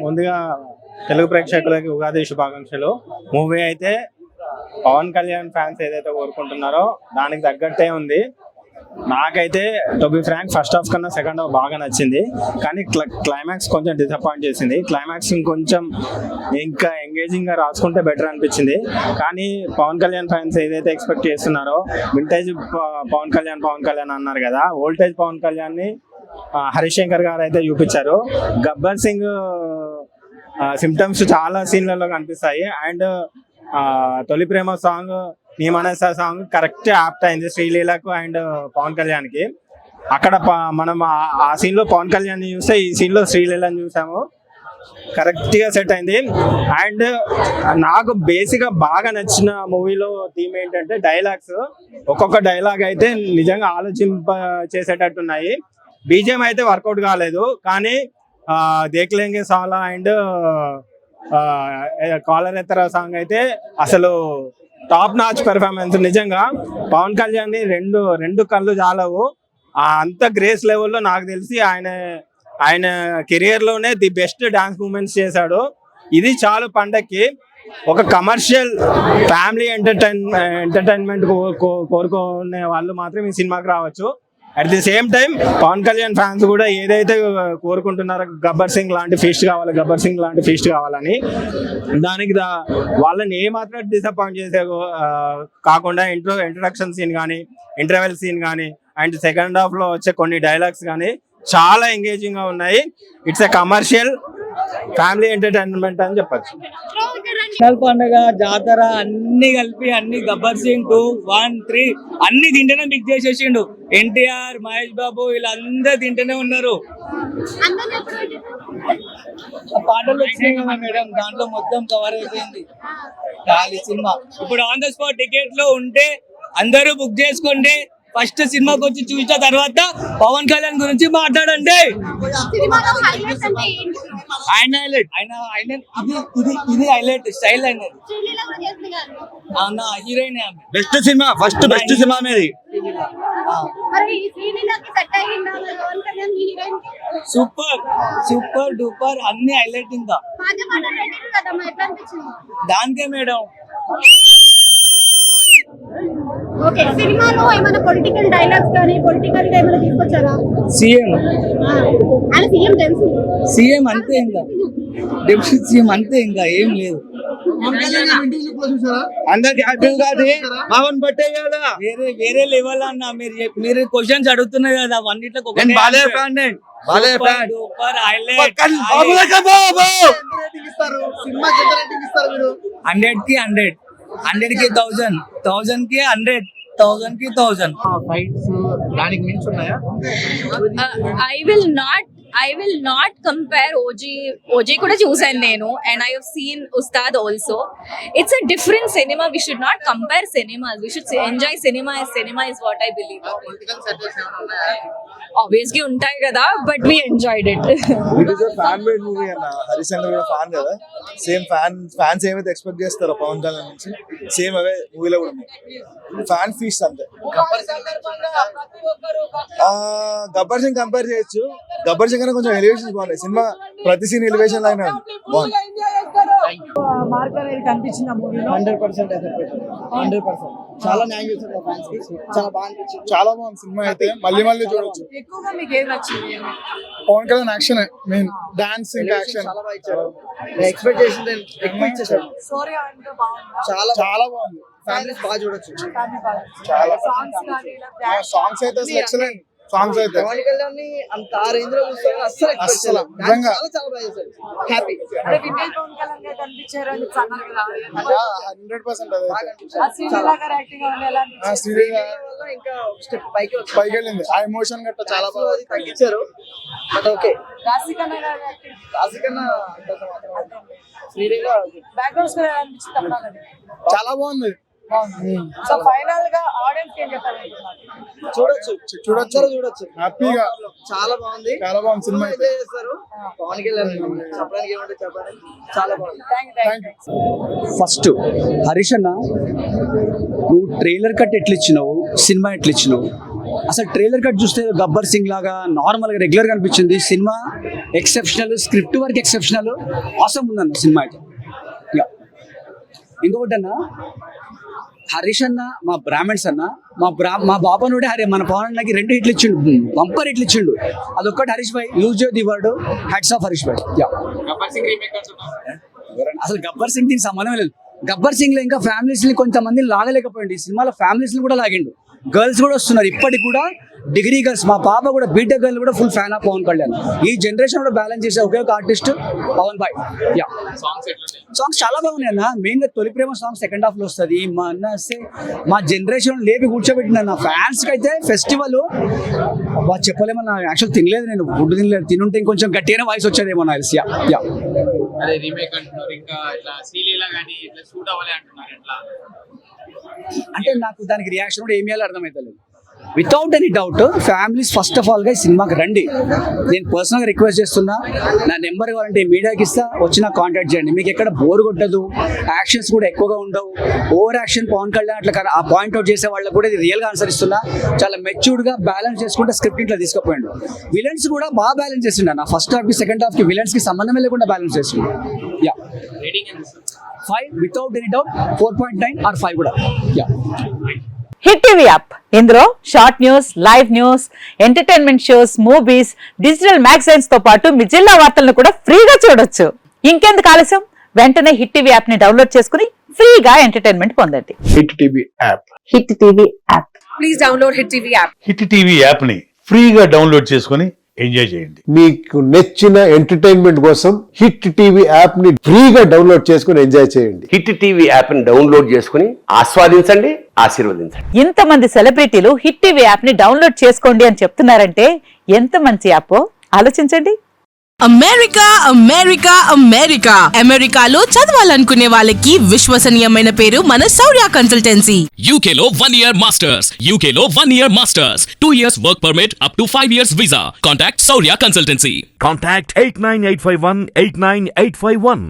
ముందుగా తెలుగు ప్రేక్షకులకి ఉగాది శుభాకాంక్షలు. మూవీ అయితే పవన్ కళ్యాణ్ ఫ్యాన్స్ ఏదైతే కోరుకుంటున్నారో దానికి తగ్గట్టే ఉంది. నాకైతే to be frank first half కన్నా సెకండ్ హాఫ్ బాగా నచ్చింది, కానీ క్లైమాక్స్ కొంచెం డిసప్పాయింట్ చేసింది. క్లైమాక్స్ ఇంకొంచెం ఇంకా ఎంగేజింగ్ గా రాసుకుంటే బెటర్ అనిపించింది. కానీ పవన్ కళ్యాణ్ ఫ్యాన్స్ ఏదైతే ఎక్స్పెక్ట్ చేస్తున్నారో, వింటేజ్ పవన్ కళ్యాణ్ అన్నారు కదా, ఓల్టేజ్ పవన్ కళ్యాణ్ ని హరీష్ శంకర్ గారు అయితే చూపించారు. గబ్బర్ సింగ్ సిమ్టమ్స్ చాలా సీన్లలో కనిపిస్తాయి. అండ్ తొలి ప్రేమ సాంగ్, నీ మనస సాంగ్ కరెక్ట్ యాప్ట్ అయింది శ్రీలీలకు అండ్ పవన్ కళ్యాణ్ కి. అక్కడ మనం ఆ సీన్ లో పవన్ కళ్యాణ్ చూస్తే ఈ సీన్ లో శ్రీలీలని చూసాము. కరెక్ట్ గా సెట్ అయింది. అండ్ నాకు బేసిక్ గా బాగా నచ్చిన మూవీలో థీమ్ ఏంటంటే డైలాగ్స్. ఒక్కొక్క డైలాగ్ అయితే నిజంగా ఆలోచింప చేసేటట్టున్నాయి. బీజిఎం అయితే వర్కౌట్ కాలేదు, కానీ దేఖ్లేంగే సాలా అండ్ కాలర్ ఎత్తర సాంగ్ అయితే అసలు టాప్ నాచ్ పెర్ఫార్మెన్స్. నిజంగా పవన్ కళ్యాణ్ ని రెండు కళ్ళు చాలవు. అంత గ్రేస్ లెవెల్లో నాకు తెలిసి ఆయన కెరియర్ లోనే ది బెస్ట్ డాన్స్ మూమెంట్స్ చేశాడు. ఇది చాలు పండక్కి. ఒక కమర్షియల్ ఫ్యామిలీ ఎంటర్టైన్మెంట్ కోరుకునే వాళ్ళు మాత్రం ఈ సినిమాకి రావచ్చు. At the same time Pawan Kalyan fans కూడా ఏదైతే కోరుకుంటున్నారో గబ్బర్ సింగ్ లాంటి ఫీస్ట్ కావాలని, దానికి వాళ్ళని ఏమాత్రం డిసప్పాయింట్ చేసే కాకుండా ఇంట్రొడక్షన్ సీన్ కానీ, ఇంటర్వెల్ సీన్ కానీ అండ్ సెకండ్ హాఫ్ లో వచ్చే కొన్ని డైలాగ్స్ కానీ చాలా ఎంగేజింగ్ గా ఉన్నాయి. It's a commercial family entertainment అని చెప్పచ్చు. పండుగ, జాతర అన్ని కలిపి అన్ని గబ్బర్ సింగ్ 2, 1, 3 అన్ని తింటేనే మిక్స్ చేసేసిండు. ఎన్టీఆర్, మహేష్ బాబు వీళ్ళందరూ తింటూనే ఉన్నారు. పాటలు వచ్చినాయి కదా మేడం, దాంట్లో మొత్తం కవర్ అయిపోయింది ఖాళీ సినిమా. ఇప్పుడు ఆన్ ద స్పాట్ టికెట్ లో ఉంటే అందరూ బుక్ చేసుకుంటే ఫస్ట్ సినిమాకి వచ్చి చూసిన తర్వాత పవన్ కళ్యాణ్ గురించి మాట్లాడండి. ఆయన ఇది హైలైట్ స్టైల్ అయినది. Heroine best cinema, first best cinema అనేది. సూపర్ డూపర్ అన్ని హైలైట్. ఇంకా దానికే మేడం. ఓకే, సినిమాలో ఏమైనా పొలిటికల్ డైలాగ్స్ కానీ పొలిటికల్ గా ఏమైనా తీసుకొచ్చారా? సీఎం అంతే, ఇంకా డిప్యూటీ సీఎం అంతే, ఇంకా ఏం లేదు. అందరికి హ్యాపీ కాదు, పవన్ పట్టేయాలా వేరే లెవెల్ అన్న. మీరు క్వశ్చన్స్ అడుగుతున్నారు కదా, అన్నిట్లో 100 కి 100, 100 కి 1000, 1000 కి 100, 1000 కి 1000. ఫైట్స్ దానికి మించి ఉన్నాయా? I will not compare OG kuda chusaను నేను, and I have seen Ustad also. It's a different cinema. We should not compare cinemas. We should enjoy cinema as cinema is what I believe. Political settles ఏమైనా ఉన్నాయా? Obviously ఉంటాయి కదా, but we enjoyed it. It is a fan made movie అన్న. హరీష్ శంకర్ కూడా fan కదా, same fans ఏమైతే expect చేస్తారో పవన్ కళ్యాణ్ నుంచి సేమ్ అవే మూవీలో కూడా ఉన్నాయి. ఫ్యాన్ ఫీస్ట్ అంతే. గబ్బర్ సింగ్ కంపేర్ చేయొచ్చు. గబ్బర్ సింగ్ కొంచెం ఎలివేషన్స్ బాగున్నాయి. సినిమా ప్రతి సీన్ ఎలివేషన్ లాగానే బాగుంది. మార్క్ అనేది కనిపించింది ఆ మూవీలో. 100% 100% చాలా న్యాయం చేశారు ఫ్యాన్స్ కి. చాలా బాగా అనిపించింది. చాలా బాగుంది సినిమా అయితే, మళ్ళీ చూడొచ్చు. ఎక్కువగా మీకు ఏది నచ్చింది? Pawan Kalyan action main, dance ఇంకా యాక్షన్ చాలా బాగా ఇచ్చారు. ఎక్స్పెక్టేషన్ ఎక్కువ ఇచ్చేసారు. స్టోరీ అంతా బాగుంది, చాలా బాగుంది. ఫ్యామిలీస్ బాగా చూడొచ్చు. చాలా సాంగ్స్ అయితే అసలు ఎక్సలెంట్ సాంగ్స్ అయితే. పవన్ కళ్యాణ్ ని అంత ఆ రేంజ్ లో చూస్తాను అస్సలు నిజంగా చాలా బాగా చేశారు. హ్యాపీ. అంటే వింటేజ్ పవన్ కళ్యాణ్ గారు కనిపించారు అని అన్నారు కదా, 100% అదే. ఆ శ్రీలీల గారి యాక్టింగ్ ఎలా అనిపించింది? శ్రీలీల ఇంకా స్టెప్ పైకి వెళ్ళింది. ఆ ఎమోషన్ గట్ట చాలా బాగా తగ్గించారు. But okay. రాశికన్న గారి acting, Rashi Khanna Sreeleela background score ఎలా అనిపించింది? చాలా బాగుంది. సో ఫైనల్ గా ఆడియన్స్ ఏం చెప్తారు? చూడొచ్చు హ్యాపీగా. చాలా బాగుంది సినిమా అయితే. చేస్తారు పవన్ కళ్యాణ్. చెప్పడానికి ఏమంటే చెప్పాలి, చాలా బాగుంది. ఫస్ట్ హరీష్ అన్న, నువ్వు ట్రైలర్ కట్ ఎట్లా ఇచ్చినావు, సినిమా ఎట్లా ఇచ్చినావు, అసలు ట్రైలర్ కట్ చూస్తే గబ్బర్ సింగ్ లాగా నార్మల్గా రెగ్యులర్గా అనిపించింది. సినిమా ఎక్సెప్షనల్, స్క్రిప్ట్ వరకు ఎక్సెప్షనల్, ఆసమ్ ఉందన్న సినిమా అయితే. ఇంకొకటి అన్న, హరీష్ అన్న మా బ్రాహ్మణ్స్ అన్న, మా బాబానుడే హరి మన పవన్ అన్నకి 2 హిట్లు ఇచ్చిండు, బంపర్ హిట్లు ఇచ్చిండు. అదొక్కటి Harish bhai use the word, hats off Harish bhai. అసలు గబ్బర్ సింగ్ దీనికి సంబంధం లేదు. గబ్బర్ సింగ్ లో ఇంకా ఫ్యామిలీస్ ని కొంతమంది లాగలేకపోయింది. ఈ సినిమాలో ఫ్యామిలీస్ ని కూడా లాగిండు. గర్ల్స్ కూడా వస్తున్నారు ఇప్పటికి కూడా, డిగ్రీ గర్ల్స్. మా పాప కూడా బీటెక్ గర్ల్ కూడా full fan of Pawan Kalyan. ఈ జనరేషన్ కూడా బ్యాలెన్స్ చేసే ఒకే ఒక ఆర్టిస్ట్ పవన్ భాయ్. సాంగ్స్ చాలా బాగున్నాయి అన్న. మెయిన్ గా తొలి ప్రేమ సాంగ్ సెకండ్ హాఫ్ లో వస్తుంది. మా జనరేషన్ లేపి కూర్చోబెట్టిన నా ఫ్యాన్స్ కి అయితే ఫెస్టివల్ చెప్పలేమన్నా. యాక్చువల్ తినలేదు నేను, ఫుడ్ తినలేదు. తినుంటే ఇంకొంచెం గట్టిగానే వాయిస్ వచ్చేదేమో నాకు తెలిసి. అదే రీమేక్ అంటున్నారు, ఇంకా ఇట్లా శ్రీలీల గానీ ఇట్లా షూట్ అవ్వాలి అంటున్నారు. ఎట్లా అంటే నాకు దానికి రియాక్షన్ కూడా ఏమి చేయాలో అర్థమవుతలేదు. Without any doubt families first of all గా ఈ సినిమాకి రండి. నేను పర్సనల్గా రిక్వెస్ట్ చేస్తున్నా, నా నెంబర్ కావాలంటే మీడియాకి ఇస్తా, వచ్చి నాకు కాంటాక్ట్ చేయండి. మీకు ఎక్కడ బోర్ కొట్టదు, యాక్షన్స్ కూడా ఎక్కువగా ఉండవు. ఓవర్ యాక్షన్ పవన్ కళ్యాణ్ అట్లా ఆ పాయింట్ అవుట్ చేసే వాళ్ళకి కూడా ఇది రియల్గా ఆన్సర్ ఇస్తున్నా. చాలా మెచ్యూర్డ్ గా బ్యాలెన్స్ చేసుకుంటే స్క్రిప్ట్ ఇట్లా తీసుకుపోయిండు. విలన్స్ కూడా బాగా బ్యాలెన్స్ చేసిండు. నా ఫస్ట్ హాఫ్ కి సెకండ్ హాఫ్ కి విలన్స్ కి సంబంధమే లేకుండా బ్యాలెన్స్ చేసిండు. 5 వితౌట్ ఎనీ డౌట్, 4.9 or 5 కూడా. హిట్ టీవీ యాప్, ఇందులో short news, live news, entertainment shows, movies, digital magazines తో పాటు మీ జిల్లా వార్తలను కూడా ఫ్రీగా చూడొచ్చు. ఇంకెందుకు ఆలస్యం, వెంటనే హిట్ టీవీ యాప్ ని డౌన్లోడ్ చేసుకుని ఫ్రీగా ఎంటర్టైన్మెంట్ పొందండి. Hit TV app. Hit TV app, please download hit TV app. Hit TV app ని ఫ్రీగా డౌన్లోడ్ చేసుకుని ఎంజాయ్ చేయండి. మీకు నచ్చిన ఎంటర్టైన్మెంట్ కోసం హిట్ టీవీ యాప్ ని ఫ్రీగా డౌన్లోడ్ చేసుకుని ఎంజాయ్ చేయండి. హిట్ టీవీ యాప్ ని డౌన్లోడ్ చేసుకుని ఆస్వాదించండి, ఆశీర్వదించండి. ఇంతమంది సెలబ్రిటీలు హిట్ టీవీ యాప్ ని డౌన్లోడ్ చేసుకోండి అని చెప్తున్నారంటే ఎంత మంచి యాప్ ఆలోచించండి. అమెరికా అమెరికా అమెరికా అమెరికాలో చదవాలనుకునే వాళ్ళకి విశ్వసనీయమైన పేరు మన శౌర్య కన్సల్టెన్సీ. UK లో 1 year masters, UK లో 1 year masters, 2 years work permit up to 5 years visa. Contact Saurya Consultancy. Contact 89851 89851.